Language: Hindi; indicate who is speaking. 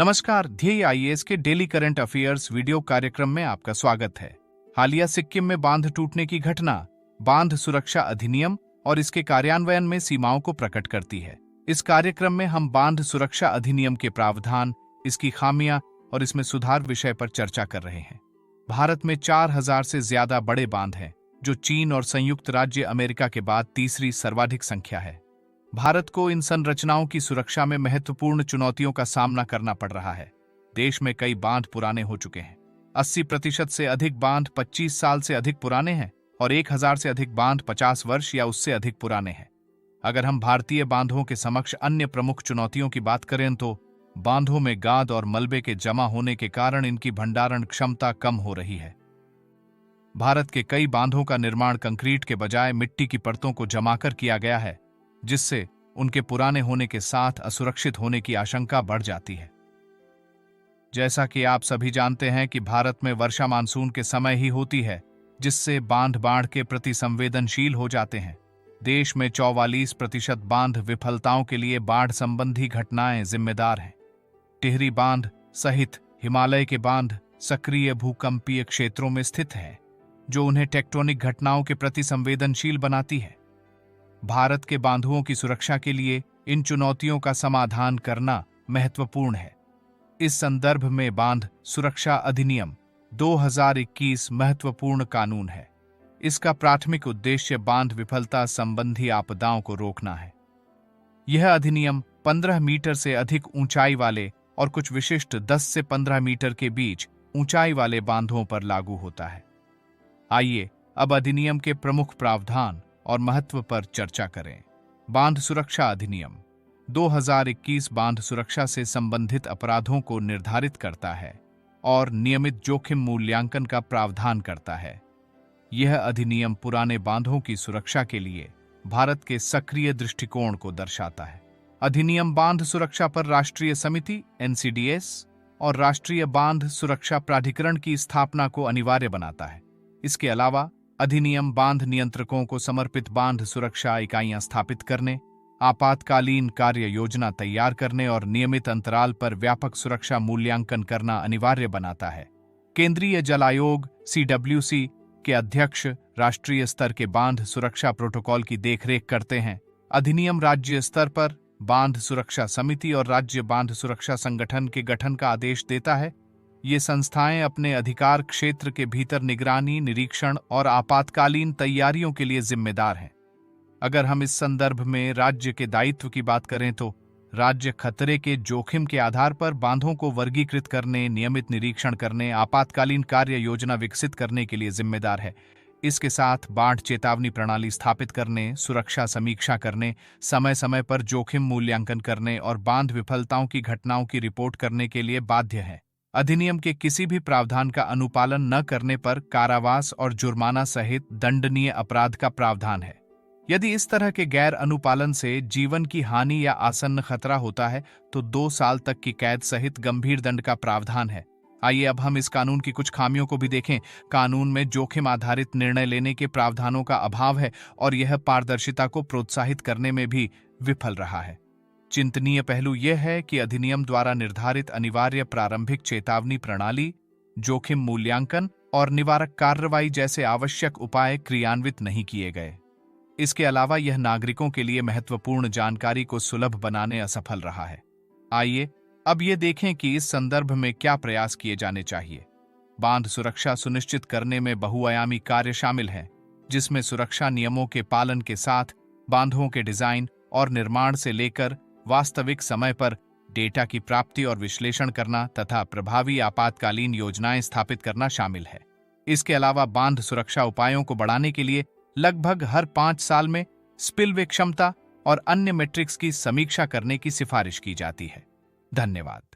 Speaker 1: नमस्कार, ध्येय आईएएस के डेली करंट अफेयर्स वीडियो कार्यक्रम में आपका स्वागत है। हालिया सिक्किम में बांध टूटने की घटना बांध सुरक्षा अधिनियम और इसके कार्यान्वयन में सीमाओं को प्रकट करती है। इस कार्यक्रम में हम बांध सुरक्षा अधिनियम के प्रावधान, इसकी खामियां और इसमें सुधार विषय पर चर्चा कर रहे हैं। भारत में 4000 से ज्यादा बड़े बांध हैं, जो चीन और संयुक्त राज्य अमेरिका के बाद तीसरी सर्वाधिक संख्या है। भारत को इन संरचनाओं की सुरक्षा में महत्वपूर्ण चुनौतियों का सामना करना पड़ रहा है। देश में कई बांध पुराने हो चुके हैं। 80% से अधिक बांध 25 साल से अधिक पुराने हैं और 1000 से अधिक बांध 50 वर्ष या उससे अधिक पुराने हैं। अगर हम भारतीय बांधों के समक्ष अन्य प्रमुख चुनौतियों की बात करें तो बांधों में गाद और मलबे के जमा होने के कारण इनकी भंडारण क्षमता कम हो रही है। भारत के कई बांधों का निर्माण कंक्रीट के बजाय मिट्टी की परतों को जमाकर किया गया है, जिससे उनके पुराने होने के साथ असुरक्षित होने की आशंका बढ़ जाती है। जैसा कि आप सभी जानते हैं कि भारत में वर्षा मानसून के समय ही होती है, जिससे बांध बाढ़ के प्रति संवेदनशील हो जाते हैं। देश में 44% बांध विफलताओं के लिए बाढ़ संबंधी घटनाएं जिम्मेदार हैं। टिहरी बांध सहित हिमालय के बांध सक्रिय भूकंपीय क्षेत्रों में स्थित हैं, जो उन्हें टेक्टोनिक घटनाओं के प्रति संवेदनशील बनाती है। भारत के बांधुओं की सुरक्षा के लिए इन चुनौतियों का समाधान करना महत्वपूर्ण है। इस संदर्भ में बांध सुरक्षा अधिनियम 2021 महत्वपूर्ण कानून है। इसका प्राथमिक उद्देश्य बांध विफलता संबंधी आपदाओं को रोकना है। यह अधिनियम 15 मीटर से अधिक ऊंचाई वाले और कुछ विशिष्ट 10 से 15 मीटर के बीच ऊंचाई वाले बांधों पर लागू होता है। आइए अब अधिनियम के प्रमुख प्रावधान और महत्व पर चर्चा करें। बांध सुरक्षा अधिनियम 2021 बांध सुरक्षा से संबंधित अपराधों को निर्धारित करता है और नियमित जोखिम मूल्यांकन का प्रावधान करता है। यह अधिनियम पुराने बांधों की सुरक्षा के लिए भारत के सक्रिय दृष्टिकोण को दर्शाता है। अधिनियम बांध सुरक्षा पर राष्ट्रीय समिति NCDS और राष्ट्रीय बांध सुरक्षा प्राधिकरण की स्थापना को अनिवार्य बनाता है। इसके अलावा अधिनियम बांध नियंत्रकों को समर्पित बांध सुरक्षा इकाइयां स्थापित करने, आपातकालीन कार्य योजना तैयार करने और नियमित अंतराल पर व्यापक सुरक्षा मूल्यांकन करना अनिवार्य बनाता है। केंद्रीय जल आयोग CWC के अध्यक्ष राष्ट्रीय स्तर के बांध सुरक्षा प्रोटोकॉल की देखरेख करते हैं। अधिनियम राज्य स्तर पर बांध सुरक्षा समिति और राज्य बांध सुरक्षा संगठन के गठन का आदेश देता है। ये संस्थाएं अपने अधिकार क्षेत्र के भीतर निगरानी, निरीक्षण और आपातकालीन तैयारियों के लिए जिम्मेदार हैं। अगर हम इस संदर्भ में राज्य के दायित्व की बात करें तो राज्य खतरे के जोखिम के आधार पर बांधों को वर्गीकृत करने, नियमित निरीक्षण करने, आपातकालीन कार्य योजना विकसित करने के लिए जिम्मेदार है। इसके साथ बाढ़ चेतावनी प्रणाली स्थापित करने, सुरक्षा समीक्षा करने, समय समय पर जोखिम मूल्यांकन करने और बांध विफलताओं की घटनाओं की रिपोर्ट करने के लिए बाध्य है। अधिनियम के किसी भी प्रावधान का अनुपालन न करने पर कारावास और जुर्माना सहित दंडनीय अपराध का प्रावधान है। यदि इस तरह के गैर अनुपालन से जीवन की हानि या आसन्न खतरा होता है तो 2 साल तक की कैद सहित गंभीर दंड का प्रावधान है। आइए अब हम इस कानून की कुछ खामियों को भी देखें। कानून में जोखिम आधारित निर्णय लेने के प्रावधानों का अभाव है और यह पारदर्शिता को प्रोत्साहित करने में भी विफल रहा है। चिंतनीय पहलू यह है कि अधिनियम द्वारा निर्धारित अनिवार्य प्रारंभिक चेतावनी प्रणाली, जोखिम मूल्यांकन और निवारक कार्रवाई जैसे आवश्यक उपाय क्रियान्वित नहीं किए गए। इसके अलावा यह नागरिकों के लिए महत्वपूर्ण जानकारी को सुलभ बनाने असफल रहा है। आइए अब ये देखें कि इस संदर्भ में क्या प्रयास किए जाने चाहिए। बांध सुरक्षा सुनिश्चित करने में बहुआयामी कार्य शामिल है, जिसमें सुरक्षा नियमों के पालन के साथ बांधों के डिजाइन और निर्माण से लेकर वास्तविक समय पर डेटा की प्राप्ति और विश्लेषण करना तथा प्रभावी आपातकालीन योजनाएं स्थापित करना शामिल है। इसके अलावा बांध सुरक्षा उपायों को बढ़ाने के लिए लगभग हर 5 साल में स्पिलवे क्षमता और अन्य मैट्रिक्स की समीक्षा करने की सिफारिश की जाती है। धन्यवाद।